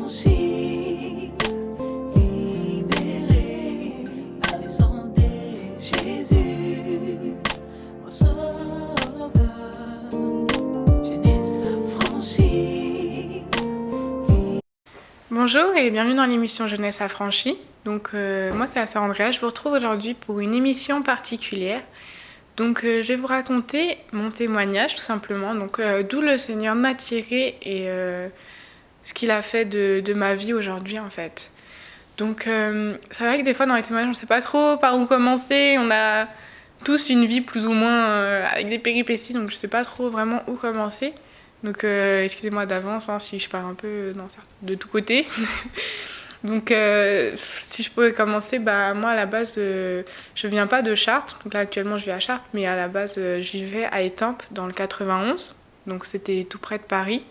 affranchi, libéré par les sang de Jésus, mon sauveur, jeunesse affranchie. Bonjour et bienvenue dans l'émission Jeunesse affranchie. Donc moi c'est la sœur Andrea, je vous retrouve aujourd'hui pour une émission particulière. Donc je vais vous raconter mon témoignage tout simplement, donc d'où le Seigneur m'a tiré et ce qu'il a fait de ma vie aujourd'hui en fait. Donc c'est vrai que des fois dans les témoignages on ne sait pas trop par où commencer, on a tous une vie plus ou moins avec des péripéties, donc je ne sais pas trop vraiment où commencer. Donc excusez-moi d'avance hein, si je pars un peu de tous côtés. Donc si je pouvais commencer, bah moi à la base je viens pas de Chartres, donc là actuellement je vis à Chartres, mais à la base je vivais à Étampes dans le 91, donc c'était tout près de Paris,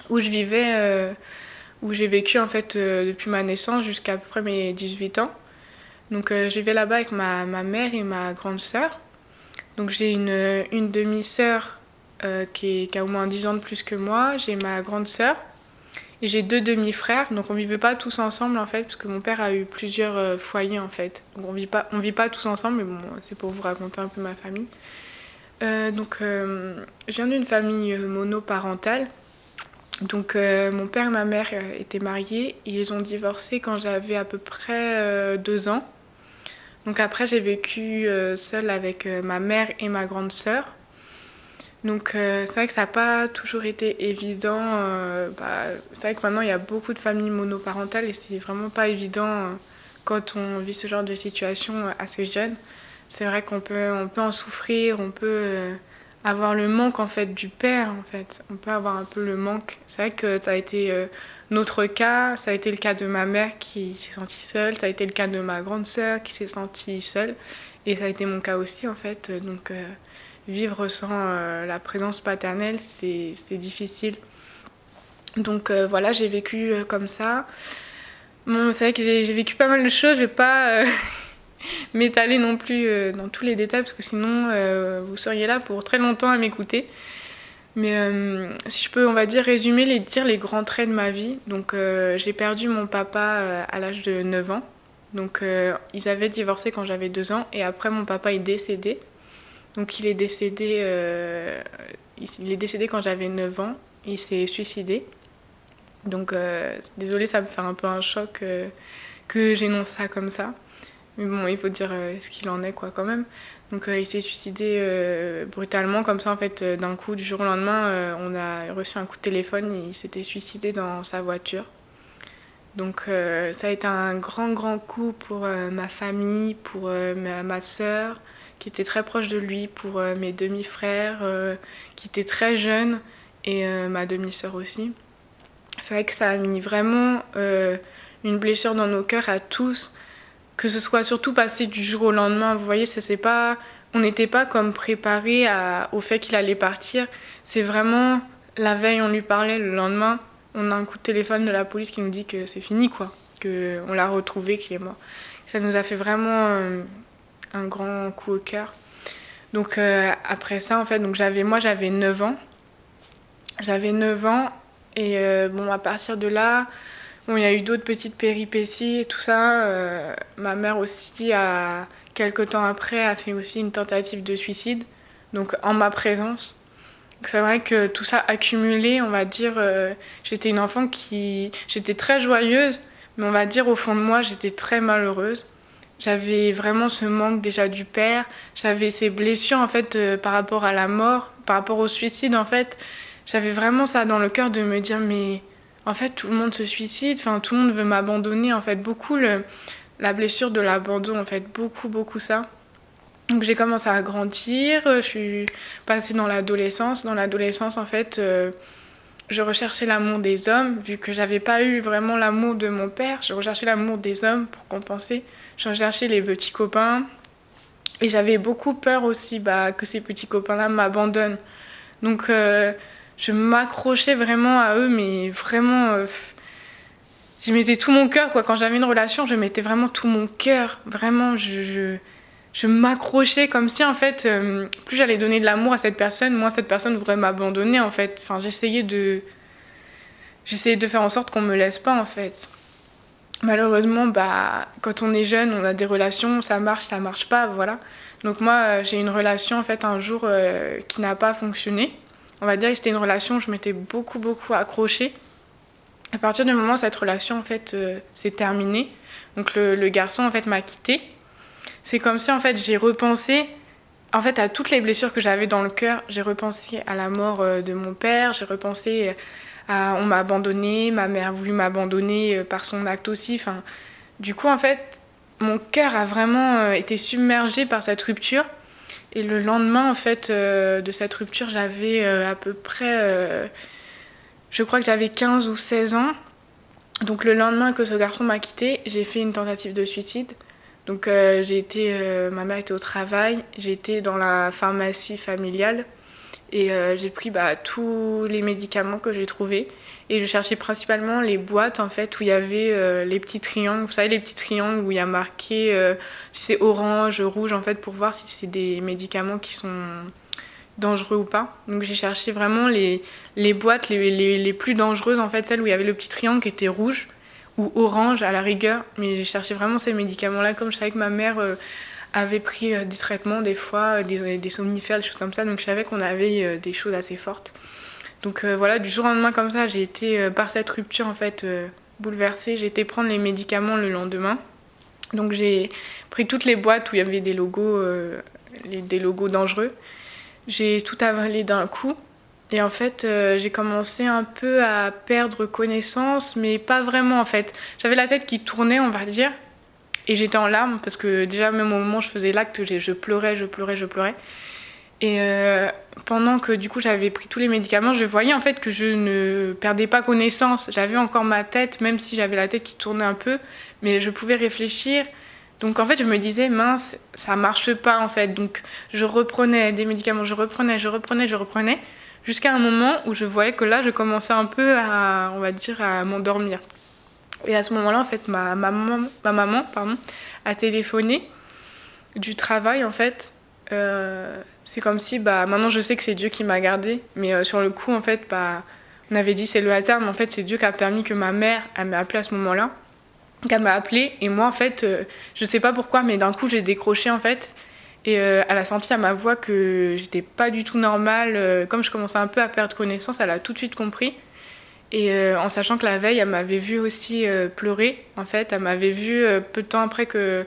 où je vivais, où j'ai vécu en fait depuis ma naissance jusqu'à peu près mes 18 ans. Donc je vivais là-bas avec ma mère et ma grande sœur. Donc j'ai une demi-sœur qui a au moins 10 ans de plus que moi, j'ai ma grande sœur. Et j'ai deux demi-frères, donc on vivait pas tous ensemble en fait, parce que mon père a eu plusieurs foyers en fait. Donc on vit pas tous ensemble, mais bon, c'est pour vous raconter un peu ma famille. Je viens d'une famille monoparentale. Donc mon père et ma mère étaient mariés, et ils ont divorcé quand j'avais à peu près 2 ans. Donc après j'ai vécu seule avec ma mère et ma grande sœur. Donc c'est vrai que ça n'a pas toujours été évident. C'est vrai que maintenant il y a beaucoup de familles monoparentales et c'est vraiment pas évident quand on vit ce genre de situation assez jeune. C'est vrai on peut en souffrir, on peut avoir le manque en fait du père en fait. On peut avoir un peu le manque. C'est vrai que ça a été notre cas, ça a été le cas de ma mère qui s'est sentie seule, ça a été le cas de ma grande sœur qui s'est sentie seule et ça a été mon cas aussi en fait. Vivre sans la présence paternelle, c'est difficile. Donc voilà, j'ai vécu comme ça. Bon, c'est vrai que j'ai vécu pas mal de choses, je vais pas m'étaler non plus dans tous les détails, parce que sinon vous seriez là pour très longtemps à m'écouter. Mais si je peux, on va dire, résumer, dire les grands traits de ma vie. Donc j'ai perdu mon papa à l'âge de 9 ans. Donc ils avaient divorcé quand j'avais 2 ans, et après mon papa est décédé. Donc il est décédé quand j'avais 9 ans. Il s'est suicidé. Donc désolée, ça me fait un peu un choc que j'énonce ça comme ça. Mais bon, il faut dire ce qu'il en est quoi quand même. Donc il s'est suicidé brutalement comme ça en fait d'un coup, du jour au lendemain. On a reçu un coup de téléphone et il s'était suicidé dans sa voiture. Donc ça a été un grand coup pour ma famille, pour ma sœur, qui était très proche de lui, pour mes demi-frères, qui étaient très jeunes, et ma demi-sœur aussi. C'est vrai que ça a mis vraiment une blessure dans nos cœurs à tous, que ce soit surtout passé du jour au lendemain. Vous voyez, ça c'est pas, on n'était pas comme préparés au fait qu'il allait partir. C'est vraiment la veille on lui parlait, le lendemain on a un coup de téléphone de la police qui nous dit que c'est fini quoi, que on l'a retrouvé, qu'il est mort. Ça nous a fait vraiment un grand coup au cœur. Donc après ça en fait, donc j'avais 9 ans. J'avais 9 ans et bon à partir de là, bon il y a eu d'autres petites péripéties et tout ça. Ma mère aussi quelques temps après a fait aussi une tentative de suicide, donc en ma présence. Donc, c'est vrai que tout ça accumulé, on va dire, j'étais une enfant j'étais très joyeuse, mais on va dire au fond de moi j'étais très malheureuse. J'avais vraiment ce manque déjà du père, j'avais ces blessures en fait par rapport à la mort, par rapport au suicide en fait. J'avais vraiment ça dans le cœur de me dire mais en fait tout le monde se suicide, enfin tout le monde veut m'abandonner en fait, beaucoup la blessure de l'abandon en fait, beaucoup ça. Donc j'ai commencé à grandir, je suis passée dans l'adolescence. Dans l'adolescence en fait je recherchais l'amour des hommes, vu que j'avais pas eu vraiment l'amour de mon père, je recherchais l'amour des hommes pour compenser. Je recherchais les petits copains et j'avais beaucoup peur aussi que ces petits copains-là m'abandonnent. Donc je m'accrochais vraiment à eux, mais vraiment j'y mettais tout mon cœur quoi. Quand j'avais une relation, je mettais vraiment tout mon cœur. Vraiment, je m'accrochais comme si en fait, plus j'allais donner de l'amour à cette personne, moins cette personne voudrait m'abandonner en fait. Enfin, j'essayais j'essayais de faire en sorte qu'on me laisse pas en fait. Malheureusement, quand on est jeune, on a des relations, ça marche pas, voilà. Donc moi, j'ai une relation en fait un jour qui n'a pas fonctionné. On va dire que c'était une relation où je m'étais beaucoup accrochée. À partir du moment où cette relation en fait s'est terminée, donc le garçon en fait m'a quittée. C'est comme si en fait j'ai repensé en fait à toutes les blessures que j'avais dans le cœur. J'ai repensé à la mort de mon père, j'ai repensé on m'a abandonnée, ma mère a voulu m'abandonner par son acte aussi. Enfin, du coup, en fait, mon cœur a vraiment été submergé par cette rupture. Et le lendemain, en fait, de cette rupture, j'avais à peu près, je crois que j'avais 15 ou 16 ans. Donc le lendemain que ce garçon m'a quittée, j'ai fait une tentative de suicide. Donc ma mère était au travail, j'étais dans la pharmacie familiale. Et j'ai pris tous les médicaments que j'ai trouvés. Et je cherchais principalement les boîtes en fait où il y avait les petits triangles. Vous savez, les petits triangles où il y a marqué si c'est orange, rouge en fait pour voir si c'est des médicaments qui sont dangereux ou pas. Donc j'ai cherché vraiment les boîtes les plus dangereuses en fait, celles où il y avait le petit triangle qui était rouge ou orange à la rigueur. Mais j'ai cherché vraiment ces médicaments-là comme je savais que ma mère avait pris des traitements des fois, des somnifères, des choses comme ça, donc je savais qu'on avait des choses assez fortes. Donc voilà, du jour au lendemain comme ça, j'ai été, par cette rupture en fait, bouleversée. J'ai été prendre les médicaments le lendemain. Donc j'ai pris toutes les boîtes où il y avait des logos dangereux. J'ai tout avalé d'un coup. Et en fait, j'ai commencé un peu à perdre connaissance, mais pas vraiment en fait. J'avais la tête qui tournait, on va dire. Et j'étais en larmes parce que déjà même au moment où je faisais l'acte, je pleurais. Et pendant que du coup j'avais pris tous les médicaments, je voyais en fait que je ne perdais pas connaissance. J'avais encore ma tête, même si j'avais la tête qui tournait un peu, mais je pouvais réfléchir. Donc en fait je me disais mince, ça marche pas en fait. Donc je reprenais des médicaments, je reprenais, jusqu'à un moment où je voyais que là je commençais un peu à, on va dire, à m'endormir. Et à ce moment-là, en fait, ma maman a téléphoné du travail, en fait. C'est comme si, maintenant je sais que c'est Dieu qui m'a gardée, mais sur le coup, en fait, on avait dit c'est le hasard, mais en fait, c'est Dieu qui a permis que ma mère, elle m'ait appelée à ce moment-là. Donc elle m'a appelée, et moi, en fait, je sais pas pourquoi, mais d'un coup, j'ai décroché, en fait. Et elle a senti à ma voix que j'étais pas du tout normale. Comme je commençais un peu à perdre connaissance, elle a tout de suite compris. Et en sachant que la veille, elle m'avait vue aussi pleurer, en fait. Elle m'avait vue peu de temps après que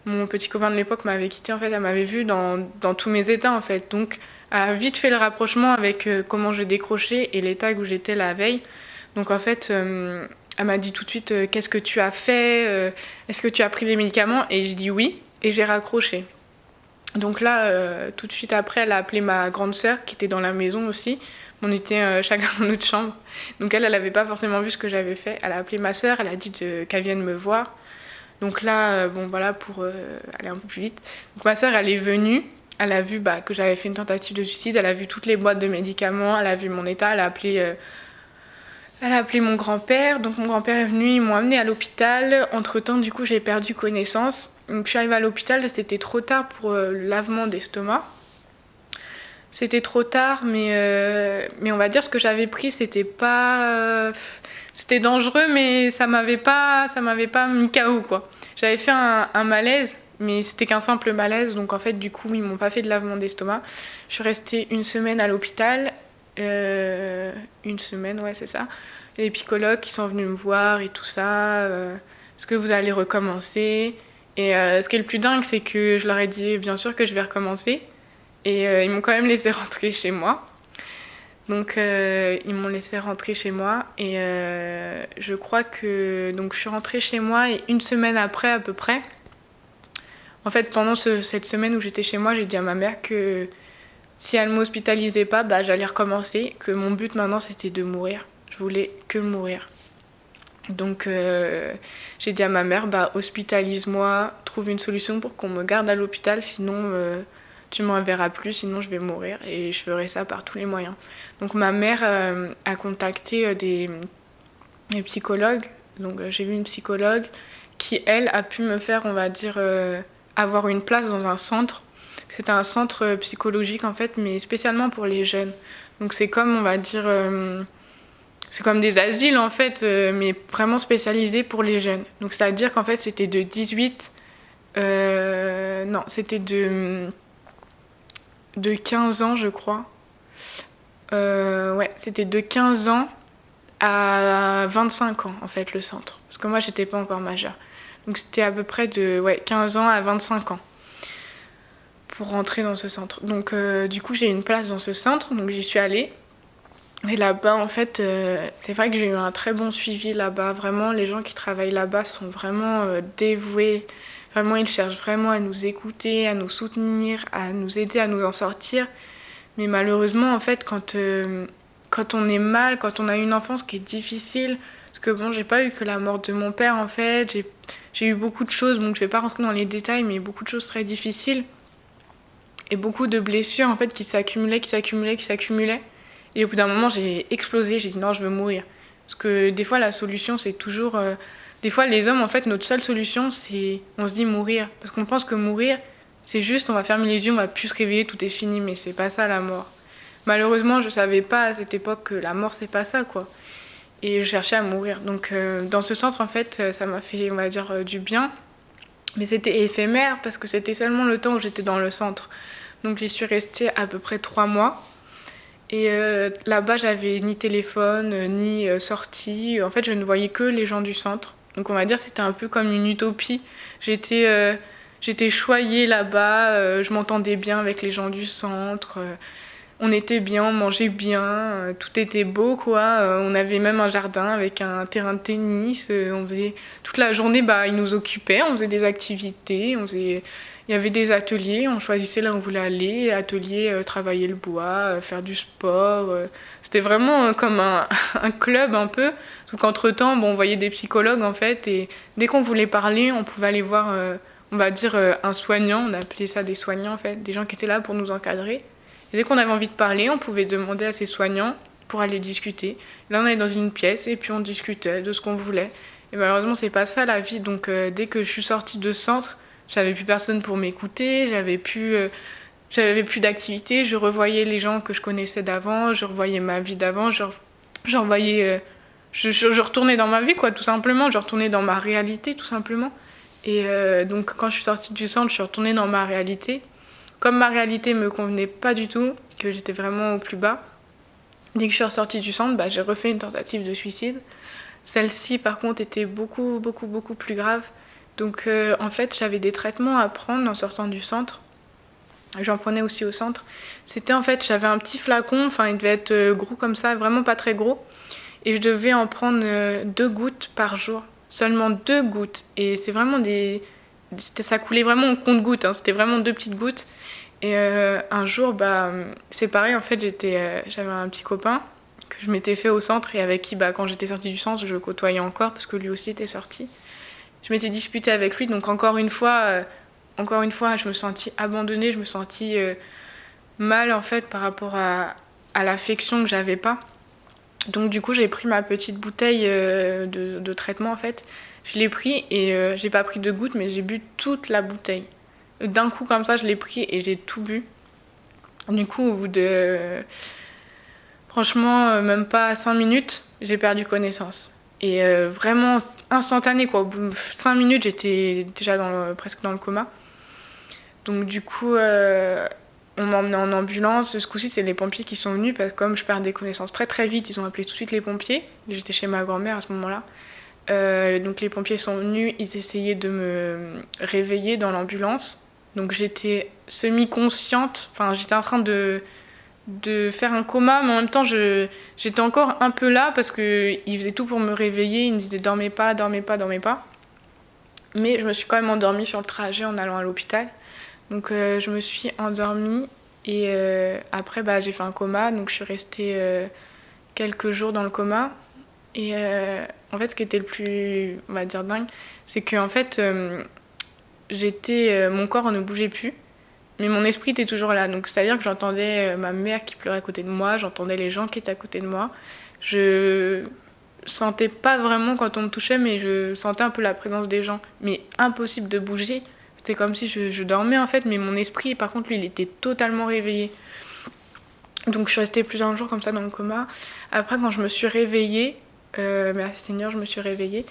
mon petit copain de l'époque m'avait quittée, en fait. Elle m'avait vue dans tous mes états, en fait. Donc, elle a vite fait le rapprochement avec comment je décrochais et l'état où j'étais la veille. Donc, en fait, elle m'a dit tout de suite qu'est-ce que tu as fait, est-ce que tu as pris les médicaments? Et je dis oui, et j'ai raccroché. Donc là, tout de suite après, elle a appelé ma grande sœur qui était dans la maison aussi. On était chacun dans notre chambre. Donc elle n'avait pas forcément vu ce que j'avais fait. Elle a appelé ma sœur, elle a dit qu'elle vienne me voir. Donc là, bon voilà, pour aller un peu plus vite. Donc ma sœur, elle est venue. Elle a vu que j'avais fait une tentative de suicide. Elle a vu toutes les boîtes de médicaments. Elle a vu mon état. Elle a appelé mon grand-père. Donc mon grand-père est venu. Ils m'ont amenée à l'hôpital. Entre-temps, du coup, j'ai perdu connaissance. Donc je suis arrivée à l'hôpital. C'était trop tard pour le lavement d'estomac. C'était trop tard, mais on va dire ce que j'avais pris, c'était pas... c'était dangereux, mais ça m'avait pas mis KO, quoi. J'avais fait un malaise, mais c'était qu'un simple malaise, donc en fait, du coup, ils m'ont pas fait de lavement d'estomac. Je suis restée une semaine à l'hôpital. Une semaine, ouais, c'est ça. Les psychologues qui sont venus me voir et tout ça. Est-ce que vous allez recommencer? Et ce qui est le plus dingue, c'est que je leur ai dit, bien sûr que je vais recommencer. Et ils m'ont quand même laissé rentrer chez moi. Donc ils m'ont laissé rentrer chez moi. Et je crois que donc, je suis rentrée chez moi et une semaine après à peu près, en fait pendant cette semaine où j'étais chez moi, j'ai dit à ma mère que si elle ne m'hospitalisait pas, j'allais recommencer. Que mon but maintenant c'était de mourir. Je voulais que mourir. Donc j'ai dit à ma mère, hospitalise-moi, trouve une solution pour qu'on me garde à l'hôpital, sinon... tu m'en verras plus, sinon je vais mourir et je ferai ça par tous les moyens. Donc ma mère a contacté des psychologues. Donc j'ai vu une psychologue qui, elle, a pu me faire, on va dire, avoir une place dans un centre. C'était un centre psychologique en fait, mais spécialement pour les jeunes. Donc c'est comme, on va dire, c'est comme des asiles en fait, mais vraiment spécialisés pour les jeunes. Donc c'est-à-dire qu'en fait c'était de 18, non, c'était de 15 ans je crois. Ouais, c'était de 15 ans à 25 ans en fait le centre. Parce que moi j'étais pas encore majeure. Donc c'était à peu près de 15 ans à 25 ans pour rentrer dans ce centre. Donc du coup j'ai eu une place dans ce centre, donc j'y suis allée. Et là-bas en fait c'est vrai que j'ai eu un très bon suivi là-bas. Vraiment les gens qui travaillent là-bas sont vraiment dévoués. Vraiment ils cherchent vraiment à nous écouter, à nous soutenir, à nous aider à nous en sortir. Mais malheureusement en fait quand on est mal, quand on a une enfance qui est difficile, parce que bon j'ai pas eu que la mort de mon père en fait, j'ai eu beaucoup de choses, donc je vais pas rentrer dans les détails, mais beaucoup de choses très difficiles. Et beaucoup de blessures en fait qui s'accumulaient, qui s'accumulaient, qui s'accumulaient. Et au bout d'un moment, j'ai explosé, j'ai dit non, je veux mourir. Parce que des fois, la solution, c'est toujours. Des fois, les hommes, en fait, notre seule solution, c'est. On se dit mourir. Parce qu'on pense que mourir, c'est juste, on va fermer les yeux, on va plus se réveiller, tout est fini. Mais c'est pas ça la mort. Malheureusement, je savais pas à cette époque que la mort, c'est pas ça, quoi. Et je cherchais à mourir. Donc, dans ce centre, en fait, ça m'a fait, on va dire, du bien. Mais c'était éphémère parce que c'était seulement le temps où j'étais dans le centre. Donc j'y suis restée à peu près 3 mois. Et là-bas, j'avais ni téléphone, ni sortie. En fait, je ne voyais que les gens du centre. Donc on va dire que c'était un peu comme une utopie. J'étais choyée là-bas, je m'entendais bien avec les gens du centre. On était bien, on mangeait bien, tout était beau quoi. On avait même un jardin avec un terrain de tennis. On faisait toute la journée, bah ils nous occupaient, on faisait des activités, il y avait des ateliers, on choisissait là où on voulait aller, ateliers, travailler le bois, faire du sport. C'était vraiment comme un club un peu. Donc entre-temps, bon, on voyait des psychologues en fait, et dès qu'on voulait parler, on pouvait aller voir, on va dire, un soignant, on appelait ça des soignants en fait, des gens qui étaient là pour nous encadrer. Et dès qu'on avait envie de parler, on pouvait demander à ces soignants pour aller discuter. Là, on allait dans une pièce et puis on discutait de ce qu'on voulait. Et malheureusement, c'est pas ça la vie. Donc, dès que je suis sortie de ce centre, j'avais plus personne pour m'écouter, j'avais plus d'activité. Je revoyais les gens que je connaissais d'avant, je revoyais ma vie d'avant, je revoyais, je retournais dans ma vie, quoi, tout simplement. Je retournais dans ma réalité, tout simplement. Et donc, quand je suis sortie du centre, je suis retournée dans ma réalité. Comme ma réalité me convenait pas du tout, que j'étais vraiment au plus bas, dès que je suis ressortie du centre, bah, j'ai refait une tentative de suicide. Celle-ci, par contre, était beaucoup, beaucoup, beaucoup plus grave. Donc, en fait, j'avais des traitements à prendre en sortant du centre. J'en prenais aussi au centre. C'était en fait, j'avais un petit flacon, enfin, il devait être gros comme ça, vraiment pas très gros. Et je devais en prendre 2 gouttes par jour. Seulement 2 gouttes. Et c'est vraiment ça coulait vraiment au compte-gouttes, hein. C'était vraiment 2 petites gouttes. Et un jour, bah, c'est pareil, en fait, j'avais un petit copain que je m'étais fait au centre et avec qui, bah, quand j'étais sortie du centre, je le côtoyais encore parce que lui aussi était sorti. Je m'étais disputée avec lui, donc encore une fois, je me sentis abandonnée, je me sentis mal, en fait, par rapport à l'affection que j'avais pas. Donc du coup, j'ai pris ma petite bouteille de traitement, en fait. Je l'ai pris et j'ai pas pris 2 gouttes, mais j'ai bu toute la bouteille. D'un coup comme ça je l'ai pris et j'ai tout bu. Du coup au bout de franchement même pas 5 minutes j'ai perdu connaissance. Et vraiment instantané quoi, au bout de 5 minutes j'étais déjà presque dans le coma. Donc du coup on m'a emmené en ambulance. Ce coup-ci c'est les pompiers qui sont venus parce que comme je perdais connaissance très très vite, ils ont appelé tout de suite les pompiers. J'étais chez ma grand-mère à ce moment-là. Donc les pompiers sont venus, ils essayaient de me réveiller dans l'ambulance. Donc j'étais semi-consciente, enfin j'étais en train de faire un coma, mais en même temps j'étais encore un peu là parce qu'ils faisaient tout pour me réveiller, ils me disaient dormez pas, dormez pas, dormez pas. Mais je me suis quand même endormie sur le trajet en allant à l'hôpital. Donc je me suis endormie et après bah, j'ai fait un coma, donc je suis restée quelques jours dans le coma. Et en fait ce qui était le plus, on va dire, dingue, c'est que en fait mon corps ne bougeait plus, mais mon esprit était toujours là. Donc c'est-à-dire que j'entendais ma mère qui pleurait à côté de moi, j'entendais les gens qui étaient à côté de moi. Je sentais pas vraiment quand on me touchait, mais je sentais un peu la présence des gens. Mais impossible de bouger. C'était comme si je dormais en fait, mais mon esprit, par contre, lui, il était totalement réveillé. Donc je suis restée plusieurs jours comme ça dans le coma. Après quand je me suis réveillée, merci Seigneur, je me suis réveillée.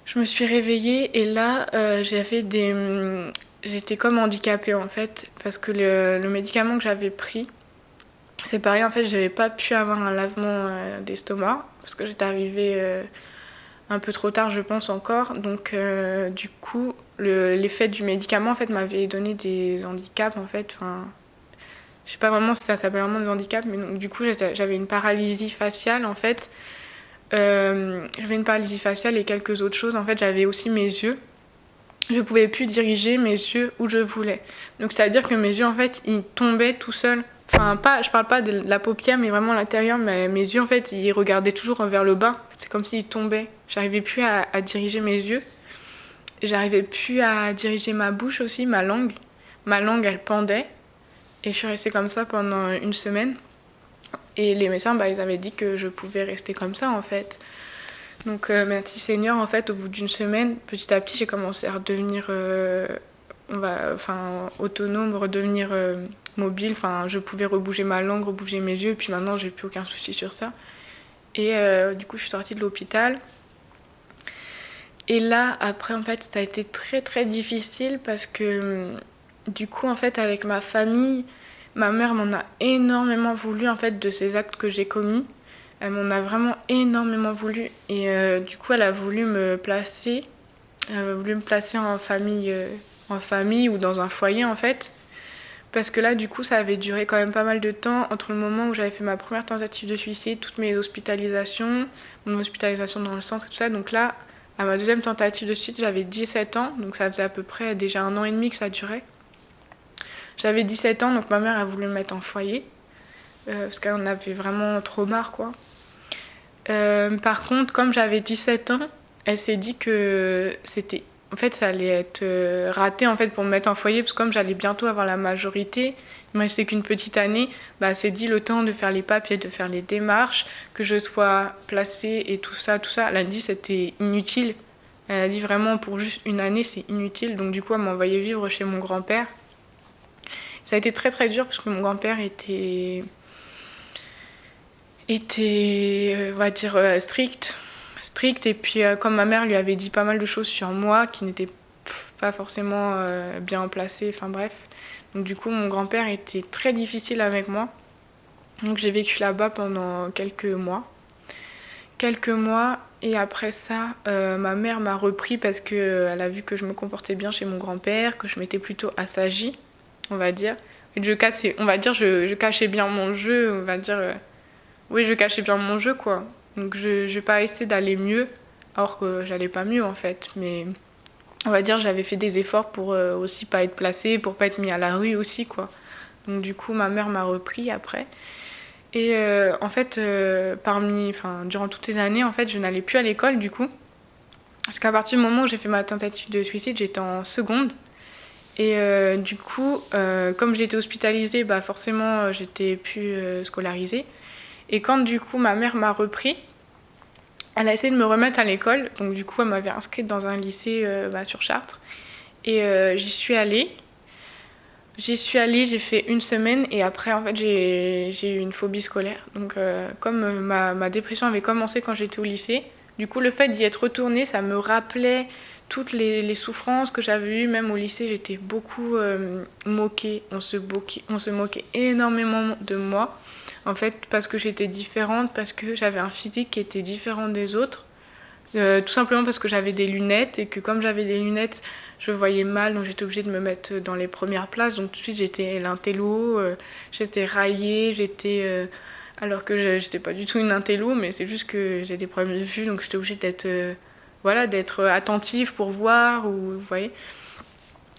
Je me suis réveillée et là j'étais comme handicapée en fait parce que le médicament que j'avais pris, c'est pareil en fait, j'avais pas pu avoir un lavement d'estomac parce que j'étais arrivée un peu trop tard je pense encore. Donc du coup l'effet du médicament en fait m'avait donné des handicaps en fait. Enfin, je sais pas vraiment si ça s'appelle vraiment des handicaps, mais donc, du coup j'avais une paralysie faciale en fait. J'avais une paralysie faciale et quelques autres choses. En fait, j'avais aussi mes yeux. Je pouvais plus diriger mes yeux où je voulais. Donc, c'est-à-dire que mes yeux, en fait, ils tombaient tout seuls. Enfin, pas, je parle pas de la paupière, mais vraiment à l'intérieur. Mais mes yeux, en fait, ils regardaient toujours vers le bas. C'est comme s'ils tombaient. J'arrivais plus à diriger mes yeux. J'arrivais plus à diriger ma bouche aussi, ma langue. Ma langue, elle pendait. Et je suis restée comme ça pendant une semaine. Et les médecins, ils avaient dit que je pouvais rester comme ça, en fait. Donc, merci Seigneur, en fait, au bout d'une semaine, petit à petit, j'ai commencé à redevenir autonome, redevenir mobile. Enfin, je pouvais rebouger ma langue, rebouger mes yeux, et puis maintenant, j'ai plus aucun souci sur ça. Et du coup, je suis sortie de l'hôpital. Et là, après, en fait, ça a été très très difficile parce que du coup, en fait, avec ma famille, ma mère m'en a énormément voulu en fait de ces actes que j'ai commis. Elle m'en a vraiment énormément voulu et du coup, elle a voulu me placer, en famille ou dans un foyer en fait. Parce que là, du coup, ça avait duré quand même pas mal de temps entre le moment où j'avais fait ma première tentative de suicide, toutes mes hospitalisations, mon hospitalisation dans le centre et tout ça. Donc là, à ma deuxième tentative de suicide, j'avais 17 ans, donc ça faisait à peu près déjà 1 an et demi que ça durait. J'avais 17 ans, donc ma mère a voulu me mettre en foyer, parce qu'elle en avait vraiment trop marre, quoi. Par contre, comme j'avais 17 ans, elle s'est dit que c'était... En fait, ça allait être raté en fait, pour me mettre en foyer, parce que comme j'allais bientôt avoir la majorité, il me restait qu'une petite année, elle s'est dit le temps de faire les papiers, de faire les démarches, que je sois placée et tout ça. Elle a dit que c'était inutile. Elle a dit vraiment pour juste une année, c'est inutile. Donc du coup, elle m'a envoyée vivre chez mon grand-père. Ça a été très très dur parce que mon grand-père était on va dire, strict. Et puis comme ma mère lui avait dit pas mal de choses sur moi qui n'étaient pas forcément bien placées, enfin bref. Donc du coup, mon grand-père était très difficile avec moi. Donc j'ai vécu là-bas pendant quelques mois. Et après ça, ma mère m'a repris parce qu'elle a vu que je me comportais bien chez mon grand-père, que je m'étais plutôt assagie, on va dire. Et je cachais bien mon jeu, on va dire. Oui, je cachais bien mon jeu, quoi. Donc je pas essayé d'aller mieux, alors que j'allais pas mieux, en fait. Mais on va dire j'avais fait des efforts pour aussi pas être placée, pour pas être mis à la rue aussi, quoi. Donc du coup, ma mère m'a repris après. Et en fait, durant toutes ces années, en fait, je n'allais plus à l'école, du coup. Parce qu'à partir du moment où j'ai fait ma tentative de suicide, j'étais en seconde. Et du coup, comme j'étais hospitalisée, forcément, j'étais plus scolarisée. Et quand du coup ma mère m'a repris, elle a essayé de me remettre à l'école. Donc du coup elle m'avait inscrite dans un lycée sur Chartres. Et j'y suis allée, j'ai fait une semaine et après en fait j'ai eu une phobie scolaire. Donc comme ma dépression avait commencé quand j'étais au lycée, du coup le fait d'y être retournée, ça me rappelait toutes les souffrances que j'avais eues. Même au lycée, j'étais beaucoup moquée. On se moquait énormément de moi. En fait, parce que j'étais différente, parce que j'avais un physique qui était différent des autres. Tout simplement parce que j'avais des lunettes et que comme j'avais des lunettes, je voyais mal, donc j'étais obligée de me mettre dans les premières places. Donc tout de suite, j'étais l'intello, j'étais raillée, alors que j'étais pas du tout une intello, mais c'est juste que j'ai des problèmes de vue, donc j'étais obligée d'être attentive pour voir, ou vous voyez.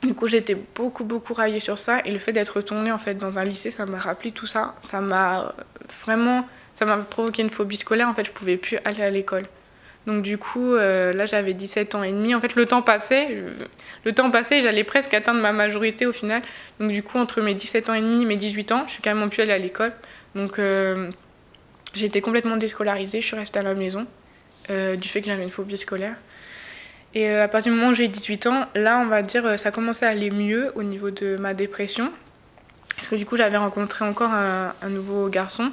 Du coup, j'étais beaucoup raillée sur ça, et le fait d'être retournée en fait dans un lycée, ça m'a rappelé tout ça. Ça m'a provoqué une phobie scolaire. En fait, je pouvais plus aller à l'école. Donc du coup, là j'avais 17 ans et demi. En fait, le temps passait, j'allais presque atteindre ma majorité au final. Donc du coup, entre mes 17 ans et demi et mes 18 ans, je suis carrément plus allée à l'école. Donc j'ai été complètement déscolarisée, je suis restée à la maison, du fait que j'avais une phobie scolaire. Et à partir du moment où j'ai 18 ans, là on va dire ça commençait à aller mieux au niveau de ma dépression. Parce que du coup, j'avais rencontré encore un nouveau garçon.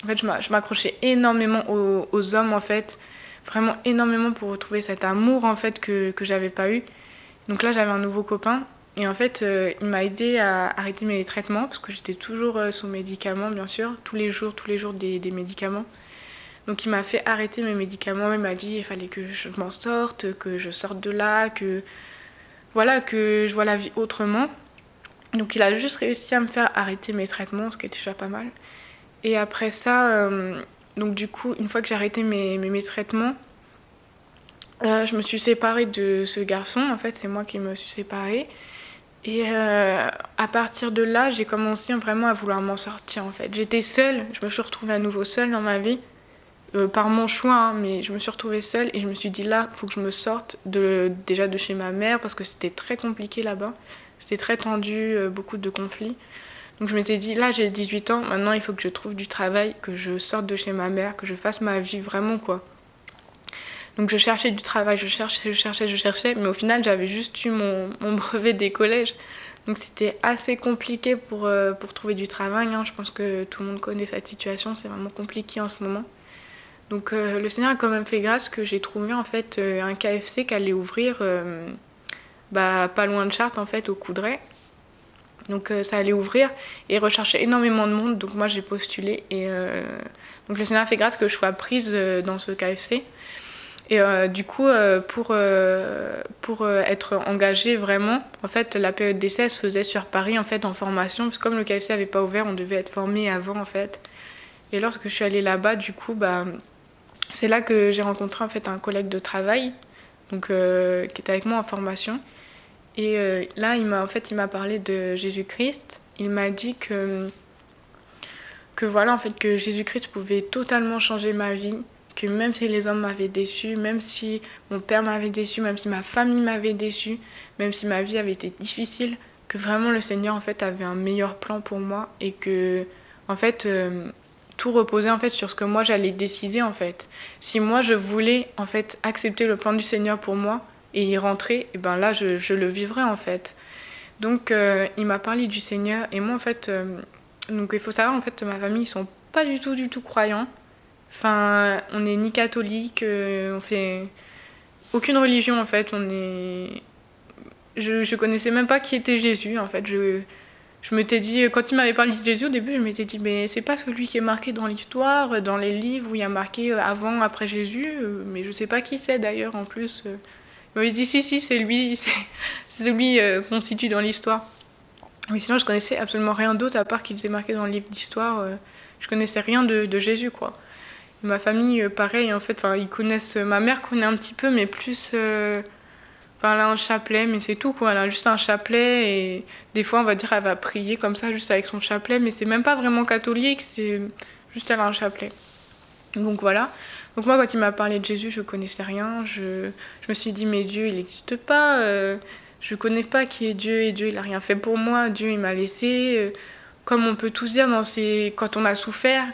En fait, je m'accrochais énormément aux hommes, en fait. Vraiment énormément pour retrouver cet amour, en fait, que j'avais pas eu. Donc là, j'avais un nouveau copain. Et en fait, il m'a aidé à arrêter mes traitements, parce que j'étais toujours sous médicaments, bien sûr. Tous les jours, des médicaments. Donc il m'a fait arrêter mes médicaments. Il m'a dit qu'il fallait que je m'en sorte, que je sorte de là, que voilà, que je vois la vie autrement. Donc il a juste réussi à me faire arrêter mes traitements, ce qui est déjà pas mal. Et après ça, donc du coup, une fois que j'ai arrêté mes traitements, je me suis séparée de ce garçon. En fait, c'est moi qui me suis séparée. Et à partir de là, j'ai commencé vraiment à vouloir m'en sortir, en fait. J'étais seule, je me suis retrouvée à nouveau seule dans ma vie, par mon choix, hein, mais je me suis retrouvée seule et je me suis dit là, il faut que je me sorte déjà de chez ma mère parce que c'était très compliqué là-bas. C'était très tendu, beaucoup de conflits. Donc je m'étais dit, là j'ai 18 ans, maintenant il faut que je trouve du travail, que je sorte de chez ma mère, que je fasse ma vie vraiment, quoi. Donc je cherchais du travail, je cherchais, mais au final j'avais juste eu mon brevet des collèges. Donc c'était assez compliqué pour trouver du travail, hein. Je pense que tout le monde connaît cette situation, c'est vraiment compliqué en ce moment. Donc le Seigneur a quand même fait grâce que j'ai trouvé en fait un KFC qui allait ouvrir pas loin de Chartres, en fait, au Coudray. Donc ça allait ouvrir et rechercher énormément de monde. Donc moi j'ai postulé et donc le Seigneur a fait grâce que je sois prise dans ce KFC. Et du coup, pour être engagée vraiment, en fait, la période d'essai se faisait sur Paris, en fait, en formation. Parce que comme le KFC n'avait pas ouvert, on devait être formé avant, en fait. Et lorsque je suis allée là-bas, du coup, c'est là que j'ai rencontré, en fait, un collègue de travail, donc, qui était avec moi en formation. Et là, il m'a parlé de Jésus-Christ. Il m'a dit que voilà, en fait, que Jésus-Christ pouvait totalement changer ma vie, que même si les hommes m'avaient déçu, même si mon père m'avait déçu, même si ma famille m'avait déçu, même si ma vie avait été difficile, que vraiment le Seigneur en fait avait un meilleur plan pour moi et que en fait tout reposait en fait sur ce que moi j'allais décider en fait. Si moi je voulais en fait accepter le plan du Seigneur pour moi et y rentrer, et ben là je le vivrais en fait. Donc il m'a parlé du Seigneur et moi en fait donc il faut savoir en fait que ma famille ils sont pas du tout croyants. Enfin, on n'est ni catholique, on fait aucune religion en fait. Je connaissais même pas qui était Jésus en fait. Je m'étais dit, quand il m'avait parlé de Jésus au début, je m'étais dit, mais c'est pas celui qui est marqué dans l'histoire, dans les livres où il y a marqué avant, après Jésus, mais je sais pas qui c'est d'ailleurs en plus. Il m'avait dit, si, c'est lui, c'est celui qu'on situe dans l'histoire. Mais sinon, je connaissais absolument rien d'autre à part qu'il faisait marqué dans le livre d'histoire. Je connaissais rien de Jésus quoi. Ma famille, pareil, en fait, ils connaissent. Ma mère connaît un petit peu, mais plus. Elle a un chapelet, mais c'est tout, quoi. Elle a juste un chapelet et des fois, on va dire, elle va prier comme ça, juste avec son chapelet, mais c'est même pas vraiment catholique, c'est juste elle a un chapelet. Donc voilà. Donc moi, quand il m'a parlé de Jésus, je connaissais rien. Je me suis dit, mais Dieu, il n'existe pas. Je connais pas qui est Dieu et Dieu, il a rien fait pour moi. Dieu, il m'a laissé. Comme on peut tous dire quand on a souffert.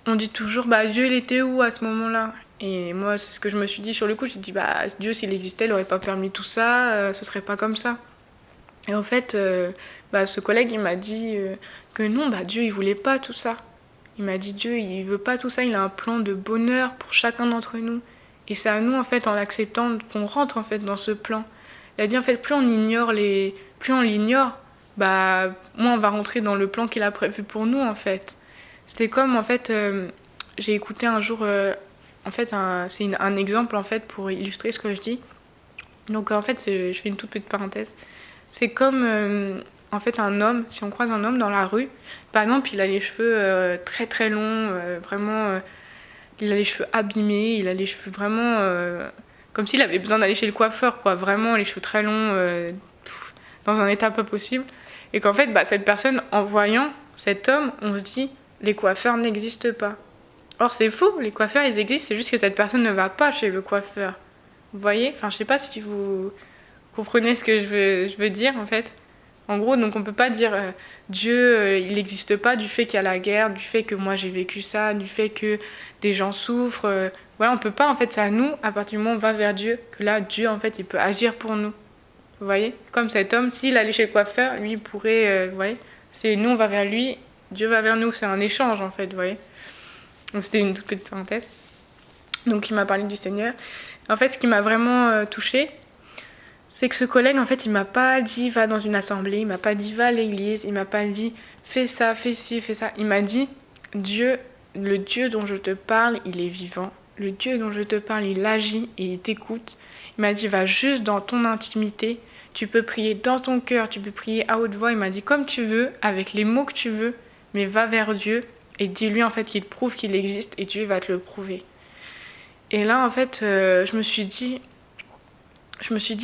On dit toujours, Dieu, il était où à ce moment-là? Et moi, c'est ce que je me suis dit sur le coup. J'ai dit, Dieu, s'il existait, il n'aurait pas permis tout ça, ce serait pas comme ça. Et en fait, ce collègue, il m'a dit que non, Dieu, il voulait pas tout ça. Il m'a dit, Dieu, il veut pas tout ça, il a un plan de bonheur pour chacun d'entre nous. Et c'est à nous, en fait, en l'acceptant, qu'on rentre, en fait, dans ce plan. Il a dit, en fait, plus on l'ignore, moins on va rentrer dans le plan qu'il a prévu pour nous, en fait. C'est comme, en fait, j'ai écouté un jour, en fait, c'est un exemple, en fait, pour illustrer ce que je dis. Donc, en fait, je fais une toute petite parenthèse. C'est comme, en fait, un homme, si on croise un homme dans la rue, par exemple, il a les cheveux très très longs, vraiment, il a les cheveux abîmés, il a les cheveux vraiment, comme s'il avait besoin d'aller chez le coiffeur, quoi, vraiment, les cheveux très longs, dans un état pas possible. Et qu'en fait, cette personne, en voyant cet homme, on se dit, les coiffeurs n'existent pas. Or c'est faux, les coiffeurs ils existent, c'est juste que cette personne ne va pas chez le coiffeur. Vous voyez? Enfin je sais pas si vous comprenez ce que je veux dire en fait. En gros, donc on peut pas dire Dieu il n'existe pas du fait qu'il y a la guerre, du fait que moi j'ai vécu ça, du fait que des gens souffrent. Voilà, on peut pas en fait, c'est à nous, à partir du moment où on va vers Dieu, que là Dieu en fait il peut agir pour nous. Vous voyez? Comme cet homme, s'il allait chez le coiffeur, lui il pourrait, vous voyez? C'est nous, on va vers lui, Dieu va vers nous. C'est un échange, en fait, vous voyez. Donc, c'était une toute petite parenthèse. Donc, il m'a parlé du Seigneur. En fait, ce qui m'a vraiment touchée, c'est que ce collègue, en fait, il m'a pas dit va dans une assemblée, il m'a pas dit va à l'église, il m'a pas dit fais ça, fais ci, fais ça. Il m'a dit Dieu, le Dieu dont je te parle, il est vivant. Le Dieu dont je te parle, il agit et il t'écoute. Il m'a dit va juste dans ton intimité, tu peux prier dans ton cœur, tu peux prier à haute voix. Il m'a dit comme tu veux, avec les mots que tu veux, mais va vers Dieu et dis-lui en fait qu'il prouve qu'il existe et Dieu va te le prouver. Et là, en fait, je me suis dit,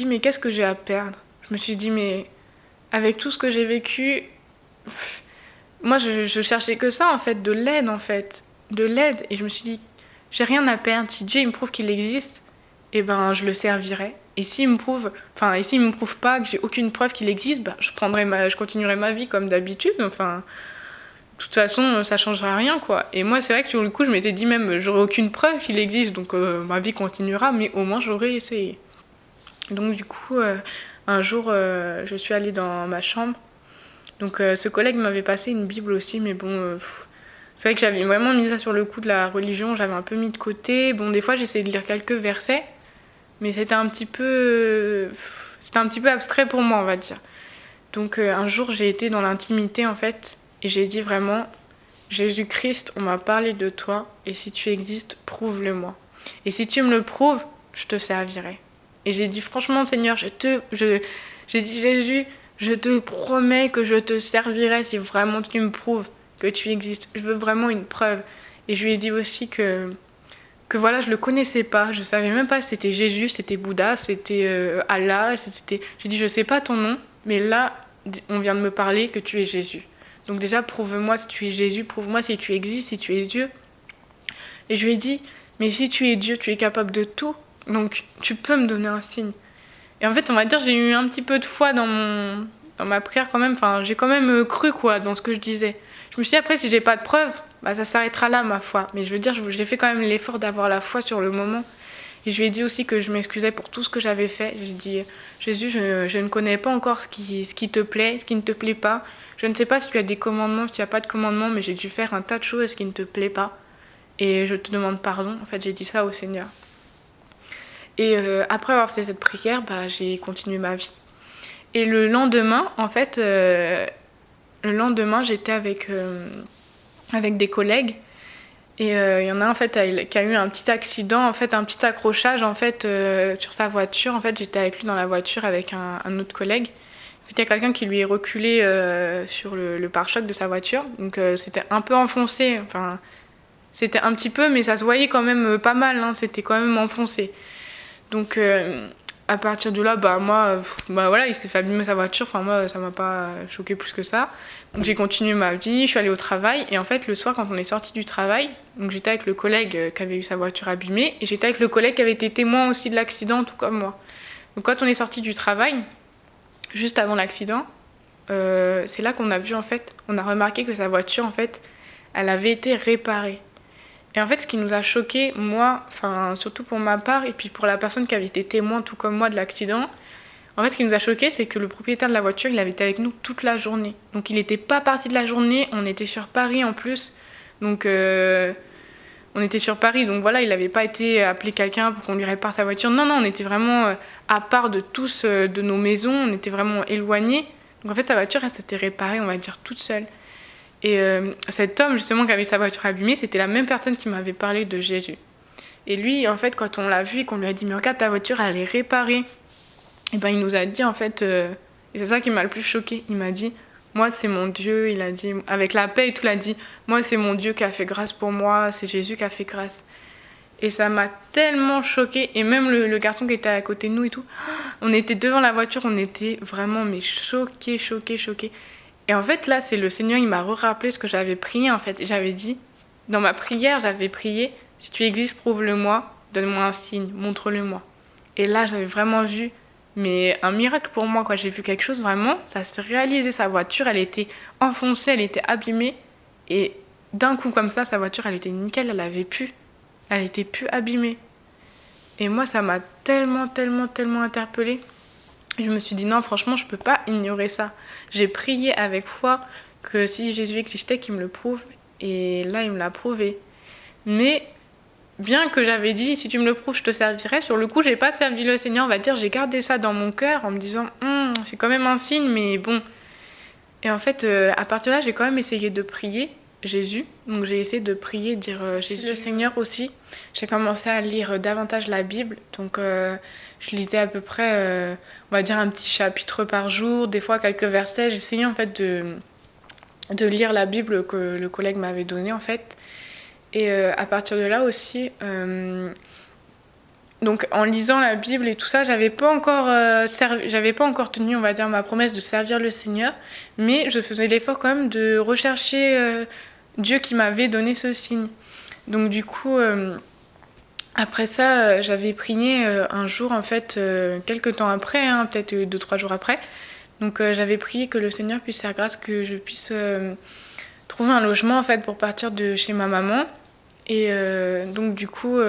mais qu'est-ce que j'ai à perdre? Je me suis dit, mais avec tout ce que j'ai vécu, moi, je cherchais que ça, en fait, de l'aide, en fait. De l'aide. Et je me suis dit, j'ai rien à perdre. Si Dieu, il me prouve qu'il existe, eh ben, je le servirai. Et s'il me prouve pas, que j'ai aucune preuve qu'il existe, bah, je continuerai ma vie comme d'habitude. Enfin, de toute façon, ça changera rien, quoi. Et moi, c'est vrai que sur le coup, je m'étais dit même, j'aurai aucune preuve qu'il existe, donc ma vie continuera, mais au moins, j'aurais essayé. Donc du coup, un jour, je suis allée dans ma chambre. Donc ce collègue m'avait passé une Bible aussi, mais bon, c'est vrai que j'avais vraiment mis ça sur le coup de la religion, j'avais un peu mis de côté. Bon, des fois, j'essayais de lire quelques versets, mais c'était un petit peu abstrait pour moi, on va dire. Donc un jour, j'ai été dans l'intimité, en fait, et j'ai dit vraiment, Jésus-Christ, on m'a parlé de toi, et si tu existes, prouve-le-moi. Et si tu me le prouves, je te servirai. Et j'ai dit franchement Seigneur, j'ai dit Jésus, je te promets que je te servirai si vraiment tu me prouves que tu existes. Je veux vraiment une preuve. Et je lui ai dit aussi que voilà, je le connaissais pas, je savais même pas si c'était Jésus, c'était Bouddha, c'était Allah, j'ai dit je sais pas ton nom, mais là on vient de me parler que tu es Jésus. Donc déjà prouve-moi si tu es Jésus, prouve-moi si tu existes, si tu es Dieu. Et je lui ai dit mais si tu es Dieu, tu es capable de tout. Donc tu peux me donner un signe. Et en fait, on va dire, j'ai eu un petit peu de foi dans ma prière quand même. Enfin, j'ai quand même cru quoi dans ce que je disais. Je me suis dit après, si j'ai pas de preuves, bah ça s'arrêtera là ma foi. Mais je veux dire, j'ai fait quand même l'effort d'avoir la foi sur le moment. Et je lui ai dit aussi que je m'excusais pour tout ce que j'avais fait. J'ai dit Jésus, je ne connais pas encore ce qui te plaît, ce qui ne te plaît pas. Je ne sais pas si tu as des commandements, si tu n'as pas de commandements, mais j'ai dû faire un tas de choses qui ne te plaît pas. Et je te demande pardon. En fait, j'ai dit ça au Seigneur. Et après avoir fait cette prière, bah, j'ai continué ma vie. Et le lendemain, en fait, j'étais avec des collègues. Et il y en a un en fait qui a eu un petit accident, en fait, un petit accrochage en fait sur sa voiture. En fait, j'étais avec lui dans la voiture avec un autre collègue. En fait, il y a quelqu'un qui lui est reculé sur le pare-choc de sa voiture. Donc c'était un peu enfoncé. Enfin, c'était un petit peu, mais ça se voyait quand même pas mal. Hein, c'était quand même enfoncé. Donc à partir de là, voilà, il s'est fait abîmer sa voiture. Enfin moi, ça m'a pas choqué plus que ça. Donc j'ai continué ma vie, je suis allée au travail. Et en fait, le soir, quand on est sorti du travail, donc j'étais avec le collègue qui avait eu sa voiture abîmée. Et j'étais avec le collègue qui avait été témoin aussi de l'accident, tout comme moi. Donc quand on est sorti du travail, juste avant l'accident, c'est là qu'on a vu en fait, on a remarqué que sa voiture en fait, elle avait été réparée. Et en fait, ce qui nous a choqué, moi, enfin surtout pour ma part, et puis pour la personne qui avait été témoin, tout comme moi, de l'accident, en fait, ce qui nous a choqué, c'est que le propriétaire de la voiture, il avait été avec nous toute la journée. Donc il n'était pas parti de la journée, on était sur Paris en plus. Donc on était sur Paris, donc voilà, il n'avait pas été appeler quelqu'un pour qu'on lui répare sa voiture. Non, on était vraiment à part de tous, de nos maisons, on était vraiment éloignés. Donc en fait, sa voiture, elle s'était réparée, on va dire, toute seule. Et cet homme, justement, qui avait sa voiture abîmée, c'était la même personne qui m'avait parlé de Jésus. Et lui, en fait, quand on l'a vu et qu'on lui a dit « Mais regarde, ta voiture, elle est réparée », et ben il nous a dit, en fait, et c'est ça qui m'a le plus choquée, il m'a dit « Moi, c'est mon Dieu », il a dit, avec la paix et tout, il a dit « Moi, c'est mon Dieu qui a fait grâce pour moi, c'est Jésus qui a fait grâce ». Et ça m'a tellement choquée, et même le garçon qui était à côté de nous et tout, on était devant la voiture, on était vraiment mais choqués. Et en fait, là, c'est le Seigneur, il m'a rappelé ce que j'avais prié, en fait. Et j'avais dit, dans ma prière, j'avais prié, si tu existes, prouve-le-moi, donne-moi un signe, montre-le-moi. Et là, j'avais vraiment vu, mais un miracle pour moi, quoi. J'ai vu quelque chose, vraiment, ça s'est réalisé. Sa voiture, elle était enfoncée, elle était abîmée. Et d'un coup, comme ça, sa voiture, elle était nickel, elle était plus abîmée. Et moi, ça m'a tellement interpellée. Je me suis dit non, franchement, je peux pas ignorer ça. J'ai prié avec foi que si Jésus existait, qu'il me le prouve. Et là, il me l'a prouvé. Mais bien que j'avais dit, si tu me le prouves, je te servirai, sur le coup, j'ai pas servi le Seigneur, on va dire, j'ai gardé ça dans mon cœur en me disant, c'est quand même un signe, mais bon. Et en fait, à partir de là, j'ai quand même essayé de prier Jésus. Donc j'ai essayé de prier, dire Jésus le Seigneur aussi. J'ai commencé à lire davantage la Bible. Donc je lisais à peu près, on va dire, un petit chapitre par jour, des fois quelques versets. J'essayais en fait de lire la Bible que le collègue m'avait donnée en fait. Et à partir de là aussi, donc en lisant la Bible et tout ça, j'avais pas encore tenu, on va dire, ma promesse de servir le Seigneur, mais je faisais l'effort quand même de rechercher Dieu qui m'avait donné ce signe. Donc du coup, après ça, j'avais prié un jour, en fait, quelques temps après, hein, peut-être 2-3 jours après. Donc j'avais prié que le Seigneur puisse faire grâce, que je puisse trouver un logement, en fait, pour partir de chez ma maman. Et donc du coup,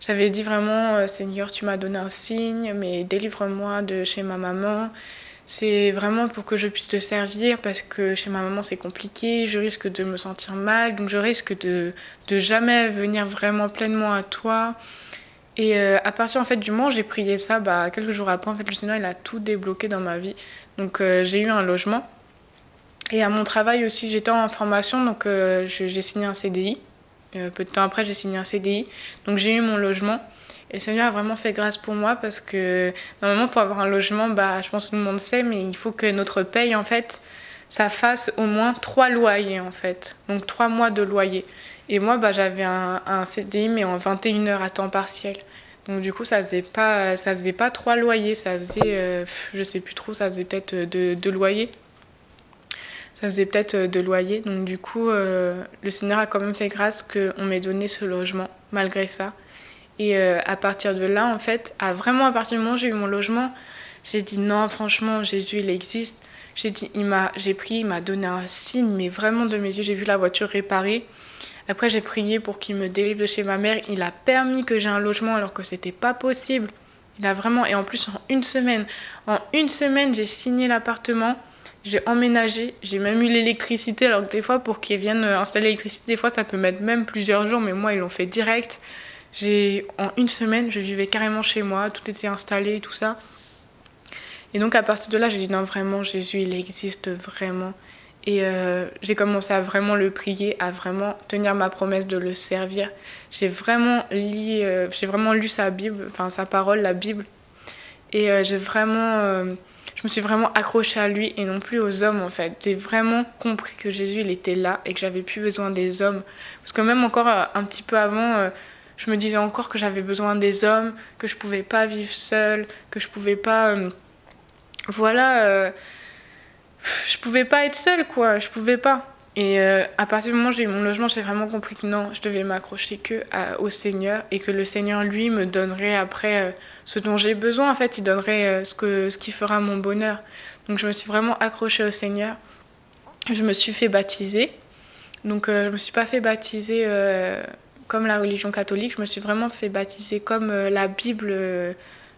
j'avais dit vraiment, Seigneur, tu m'as donné un signe, mais délivre-moi de chez ma maman. C'est vraiment pour que je puisse te servir, parce que chez ma maman c'est compliqué, je risque de me sentir mal, donc je risque de jamais venir vraiment pleinement à toi. Et à partir en fait du moment où j'ai prié ça, quelques jours après, en fait, le Seigneur il a tout débloqué dans ma vie. Donc j'ai eu un logement. Et à mon travail aussi, j'étais en formation, donc j'ai signé un CDI. Peu de temps après, j'ai signé un CDI. Donc j'ai eu mon logement. Et le Seigneur a vraiment fait grâce pour moi parce que normalement, pour avoir un logement, je pense que tout le monde sait, mais il faut que notre paye, en fait, ça fasse au moins 3 loyers, en fait. Donc 3 mois de loyer. Et moi, j'avais un CDI, mais en 21 heures à temps partiel. Donc du coup, ça faisait pas 3 loyers. Ça faisait, je sais plus trop, ça faisait peut-être 2 loyers. Ça faisait peut-être 2 loyers. Donc du coup, le Seigneur a quand même fait grâce qu'on m'ait donné ce logement, malgré ça. Et à partir de là, en fait, à partir du moment où j'ai eu mon logement, j'ai dit non, franchement, Jésus, il existe. J'ai prié, il m'a donné un signe, mais vraiment de mes yeux, j'ai vu la voiture réparée. Après, j'ai prié pour qu'il me délivre de chez ma mère. Il a permis que j'ai un logement alors que c'était pas possible. Il a vraiment, et en plus, en une semaine, j'ai signé l'appartement. J'ai emménagé, j'ai même eu l'électricité, alors que des fois, pour qu'ils viennent installer l'électricité, des fois, ça peut mettre même plusieurs jours, mais moi, ils l'ont fait direct. En une semaine, je vivais carrément chez moi, tout était installé, tout ça. Et donc, à partir de là, j'ai dit non, vraiment, Jésus, il existe vraiment. Et j'ai commencé à vraiment le prier, à vraiment tenir ma promesse de le servir. J'ai vraiment lu sa Bible, enfin sa parole, la Bible. Et je me suis vraiment accrochée à lui et non plus aux hommes en fait. J'ai vraiment compris que Jésus il était là et que j'avais plus besoin des hommes. Parce que même encore un petit peu avant, je me disais encore que j'avais besoin des hommes, que je pouvais pas vivre seule, que je pouvais pas... je pouvais pas être seule quoi, je pouvais pas. Et à partir du moment où j'ai eu mon logement, j'ai vraiment compris que non, je devais m'accrocher au Seigneur et que le Seigneur, lui, me donnerait après ce dont j'ai besoin. En fait, il donnerait ce qui fera mon bonheur. Donc je me suis vraiment accrochée au Seigneur. Je me suis fait baptiser. Donc je me suis pas fait baptiser comme la religion catholique. Je me suis vraiment fait baptiser comme la Bible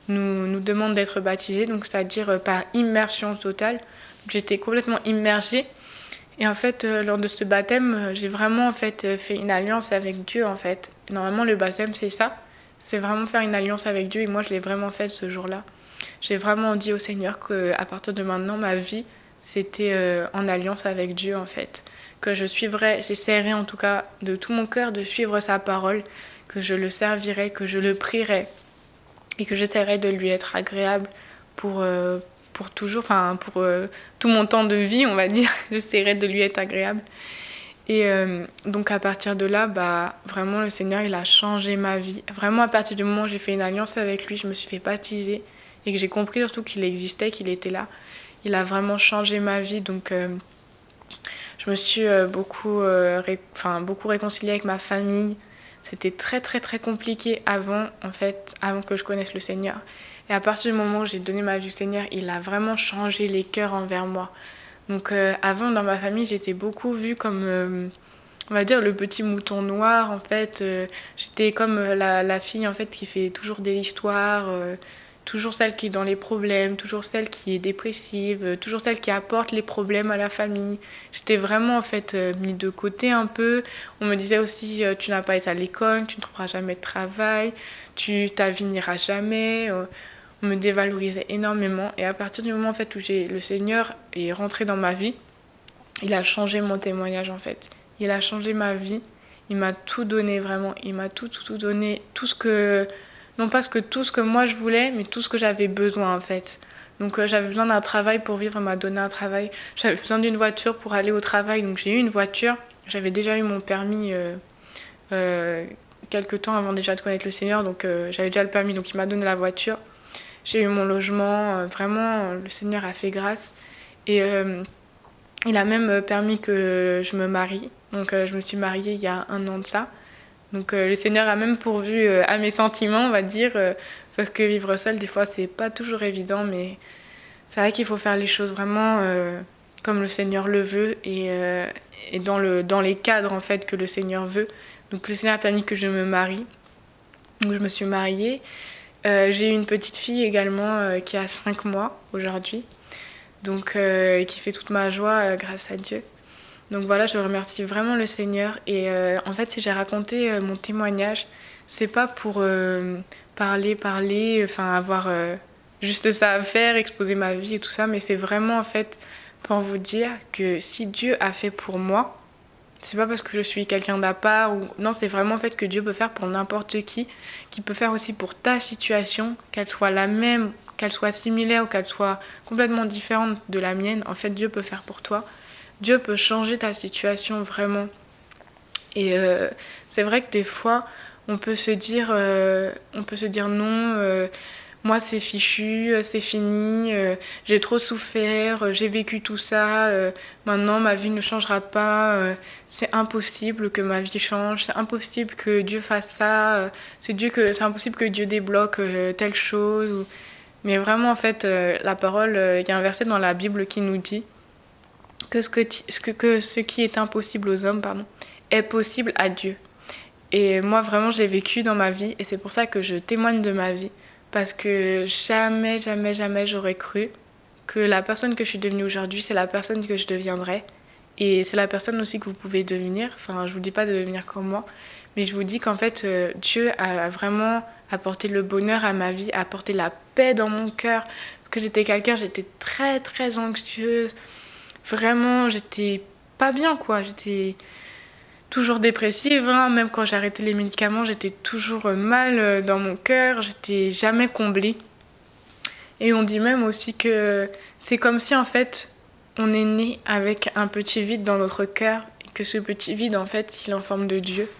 nous demande d'être baptisés. Donc c'est-à-dire par immersion totale. J'étais complètement immergée. Et en fait, lors de ce baptême, j'ai vraiment en fait fait une alliance avec Dieu en fait. Normalement, le baptême c'est ça, c'est vraiment faire une alliance avec Dieu. Et moi, je l'ai vraiment fait ce jour-là. J'ai vraiment dit au Seigneur que à partir de maintenant, ma vie c'était en alliance avec Dieu en fait. Que j'essaierai en tout cas de tout mon cœur de suivre sa parole, que je le servirai, que je le prierai et que j'essaierai de lui être agréable pour toujours, enfin pour tout mon temps de vie, on va dire. J'essaierai de lui être agréable. Et donc à partir de là, vraiment le Seigneur, il a changé ma vie. Vraiment à partir du moment où j'ai fait une alliance avec lui, je me suis fait baptiser et que j'ai compris surtout qu'il existait, qu'il était là. Il a vraiment changé ma vie. Donc je me suis beaucoup réconciliée avec ma famille. C'était très très très compliqué avant que je connaisse le Seigneur. Et à partir du moment où j'ai donné ma vie au Seigneur, il a vraiment changé les cœurs envers moi. Donc avant, dans ma famille, j'étais beaucoup vue comme, on va dire, le petit mouton noir. En fait, j'étais comme la fille en fait qui fait toujours des histoires, toujours celle qui est dans les problèmes, toujours celle qui est dépressive, toujours celle qui apporte les problèmes à la famille. J'étais vraiment en fait mise de côté un peu. On me disait aussi tu n'as pas été à l'école, tu ne trouveras jamais de travail, ta vie n'ira jamais. On me dévalorisait énormément et à partir du moment en fait où le Seigneur est rentré dans ma vie, il a changé mon témoignage en fait. Il a changé ma vie. Il m'a tout donné vraiment. Il m'a tout donné. Tout ce que... Non pas tout ce que moi je voulais, mais tout ce que j'avais besoin en fait. Donc j'avais besoin d'un travail pour vivre, il m'a donné un travail. J'avais besoin d'une voiture pour aller au travail, donc j'ai eu une voiture. J'avais déjà eu mon permis quelques temps avant déjà de connaître le Seigneur, donc j'avais déjà le permis, donc il m'a donné la voiture. J'ai eu mon logement, vraiment le Seigneur a fait grâce. Et il a même permis que je me marie. Donc je me suis mariée il y a 1 an de ça. Donc le Seigneur a même pourvu à mes sentiments, on va dire, parce que vivre seul, des fois, c'est pas toujours évident, mais c'est vrai qu'il faut faire les choses vraiment comme le Seigneur le veut et dans les cadres en fait que le Seigneur veut. Donc le Seigneur a permis que je me marie. Donc je me suis mariée. J'ai eu une petite fille également qui a 5 mois aujourd'hui. Donc qui fait toute ma joie grâce à Dieu. Donc voilà, je remercie vraiment le Seigneur. Et en fait, si j'ai raconté mon témoignage, c'est pas pour parler, enfin avoir juste ça à faire, exposer ma vie et tout ça, mais c'est vraiment en fait pour vous dire que si Dieu a fait pour moi, c'est pas parce que je suis quelqu'un d'à part ou non, c'est vraiment en fait que Dieu peut faire pour n'importe qui peut faire aussi pour ta situation, qu'elle soit la même, qu'elle soit similaire ou qu'elle soit complètement différente de la mienne. En fait, Dieu peut faire pour toi. Dieu peut changer ta situation vraiment. Et c'est vrai que des fois, on peut se dire non, moi c'est fichu, c'est fini, j'ai trop souffert, j'ai vécu tout ça, maintenant ma vie ne changera pas, c'est impossible que ma vie change, c'est impossible que Dieu fasse ça, c'est impossible que Dieu débloque telle chose. Mais vraiment en fait, la parole, il y a un verset dans la Bible qui nous dit que ce qui est impossible aux hommes, est possible à Dieu. Et moi, vraiment, je l'ai vécu dans ma vie. Et c'est pour ça que je témoigne de ma vie. Parce que jamais, jamais, jamais j'aurais cru que la personne que je suis devenue aujourd'hui, c'est la personne que je deviendrai. Et c'est la personne aussi que vous pouvez devenir. Enfin, je vous dis pas de devenir comme moi. Mais je vous dis qu'en fait, Dieu a vraiment apporté le bonheur à ma vie, a apporté la paix dans mon cœur. Parce que j'étais très, très anxieuse. Vraiment, j'étais pas bien, quoi. J'étais toujours dépressive, hein. Même quand j'ai arrêté les médicaments, j'étais toujours mal dans mon cœur. J'étais jamais comblée. Et on dit même aussi que c'est comme si, en fait, on est né avec un petit vide dans notre cœur. Et que ce petit vide, en fait, il est en forme de Dieu.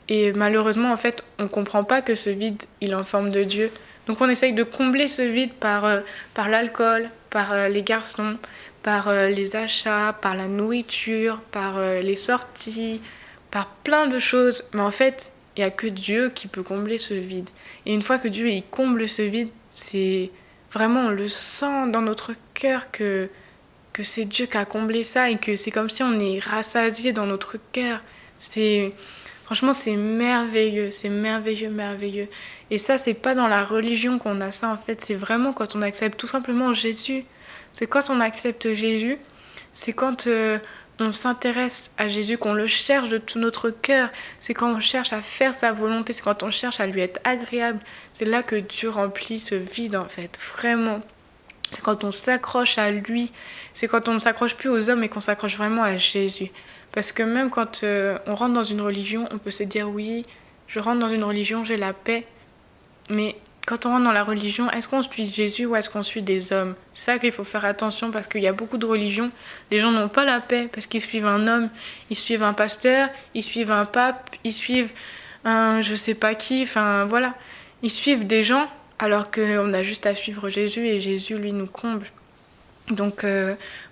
Et malheureusement, en fait, on comprend pas que ce vide, il est en forme de Dieu. Donc on essaye de combler ce vide par l'alcool, par les garçons, par les achats, par la nourriture, par les sorties, par plein de choses. Mais en fait, il n'y a que Dieu qui peut combler ce vide. Et une fois que Dieu il comble ce vide, c'est vraiment, on le sent dans notre cœur que c'est Dieu qui a comblé ça et que c'est comme si on est rassasié dans notre cœur. Franchement, c'est merveilleux, merveilleux. Et ça, c'est pas dans la religion qu'on a ça, en fait. C'est vraiment quand on accepte tout simplement Jésus. C'est quand on accepte Jésus, c'est quand on s'intéresse à Jésus, qu'on le cherche de tout notre cœur. C'est quand on cherche à faire sa volonté, c'est quand on cherche à lui être agréable. C'est là que Dieu remplit ce vide, en fait, vraiment. C'est quand on s'accroche à lui, c'est quand on ne s'accroche plus aux hommes et qu'on s'accroche vraiment à Jésus. Parce que même quand on rentre dans une religion, on peut se dire oui, je rentre dans une religion, j'ai la paix. Mais quand on rentre dans la religion, est-ce qu'on suit Jésus ou est-ce qu'on suit des hommes? C'est ça qu'il faut faire attention parce qu'il y a beaucoup de religions, les gens n'ont pas la paix parce qu'ils suivent un homme, ils suivent un pasteur, ils suivent un pape, ils suivent un je sais pas qui, enfin voilà. Ils suivent des gens alors qu'on a juste à suivre Jésus et Jésus lui nous comble. Donc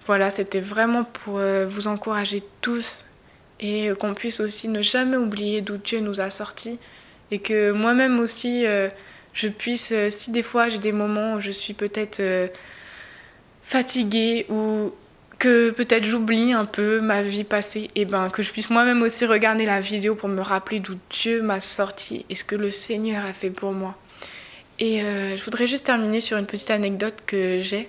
voilà, c'était vraiment pour vous encourager tous et qu'on puisse aussi ne jamais oublier d'où Dieu nous a sortis et que moi-même aussi je puisse, si des fois j'ai des moments où je suis peut-être fatiguée ou que peut-être j'oublie un peu ma vie passée, et ben que je puisse moi-même aussi regarder la vidéo pour me rappeler d'où Dieu m'a sorti et ce que le Seigneur a fait pour moi. Et je voudrais juste terminer sur une petite anecdote que j'ai,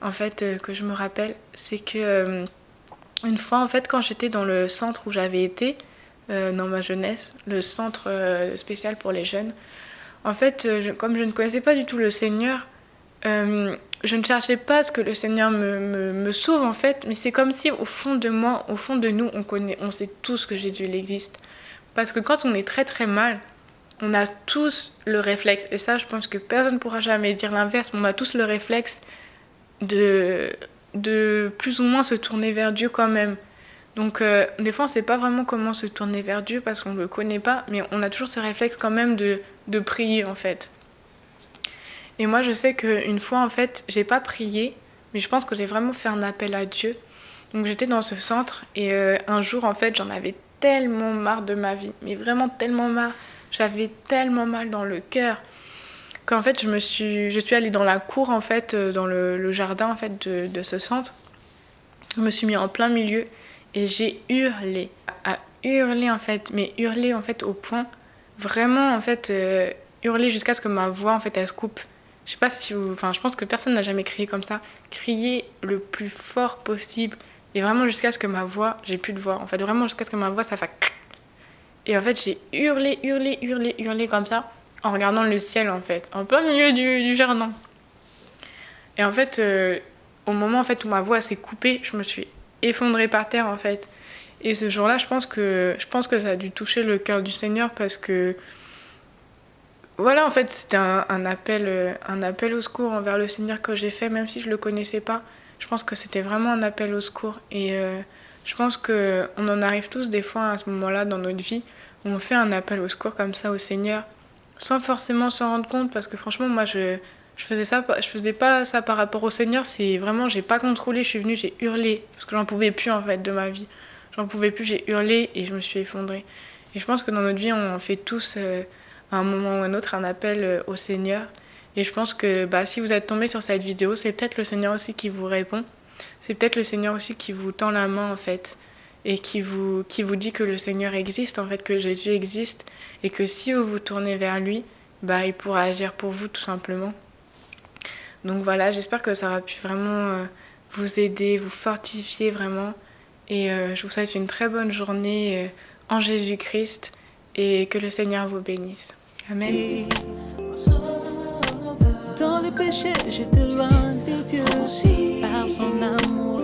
en fait, que je me rappelle. C'est que une fois, en fait, quand j'étais dans le centre où j'avais été, dans ma jeunesse, le centre spécial pour les jeunes, en fait, comme je ne connaissais pas du tout le Seigneur, je ne cherchais pas à ce que le Seigneur me sauve, en fait, mais c'est comme si au fond de moi, au fond de nous, on sait tous que Jésus il existe. Parce que quand on est très très mal, on a tous le réflexe, et ça je pense que personne ne pourra jamais dire l'inverse, mais on a tous le réflexe de, de plus ou moins se tourner vers Dieu quand même. Donc des fois on sait pas vraiment comment se tourner vers Dieu parce qu'on ne le connaît pas, mais on a toujours ce réflexe quand même de prier en fait. Et moi je sais qu'une fois en fait j'ai pas prié, mais je pense que j'ai vraiment fait un appel à Dieu. Donc j'étais dans ce centre et un jour en fait j'en avais tellement marre de ma vie, mais vraiment tellement marre. J'avais tellement mal dans le cœur qu'en fait je suis allée dans la cour en fait, dans le jardin en fait de ce centre. Je me suis mis en plein milieu et j'ai hurlé, à hurler en fait, mais hurler en fait au point, vraiment en fait, hurler jusqu'à ce que ma voix en fait elle se coupe. Je sais pas si vous, enfin je pense que personne n'a jamais crié comme ça, crier le plus fort possible et vraiment jusqu'à ce que ma voix, j'ai plus de voix, en fait vraiment jusqu'à ce que ma voix ça fasse. Et en fait j'ai hurlé, hurlé, hurlé, hurlé comme ça en regardant le ciel en fait, en plein milieu du jardin. Et en fait, au moment en fait où ma voix s'est coupée, je me suis effondrée par terre en fait. Et ce jour-là, je pense que ça a dû toucher le cœur du Seigneur parce que voilà, en fait, c'était un appel au secours envers le Seigneur que j'ai fait, même si je le connaissais pas. Je pense que c'était vraiment un appel au secours. Et je pense que on en arrive tous des fois à ce moment-là dans notre vie où on fait un appel au secours comme ça au Seigneur, sans forcément s'en rendre compte, parce que franchement, moi, je faisais pas ça par rapport au Seigneur. C'est vraiment, j'ai pas contrôlé. Je suis venue, j'ai hurlé parce que j'en pouvais plus en fait de ma vie. J'en pouvais plus, j'ai hurlé et je me suis effondrée. Et je pense que dans notre vie, on fait tous à un moment ou à un autre un appel au Seigneur. Et je pense que bah, si vous êtes tombé sur cette vidéo, c'est peut-être le Seigneur aussi qui vous répond. C'est peut-être le Seigneur aussi qui vous tend la main en fait. Et qui vous dit que le Seigneur existe, en fait, que Jésus existe. Et que si vous vous tournez vers lui, bah, il pourra agir pour vous tout simplement. Donc voilà, j'espère que ça aura pu vraiment vous aider, vous fortifier vraiment. Et je vous souhaite une très bonne journée en Jésus-Christ et que le Seigneur vous bénisse. Amen. Dans le péché, j'étais loin de Dieu. Par son amour,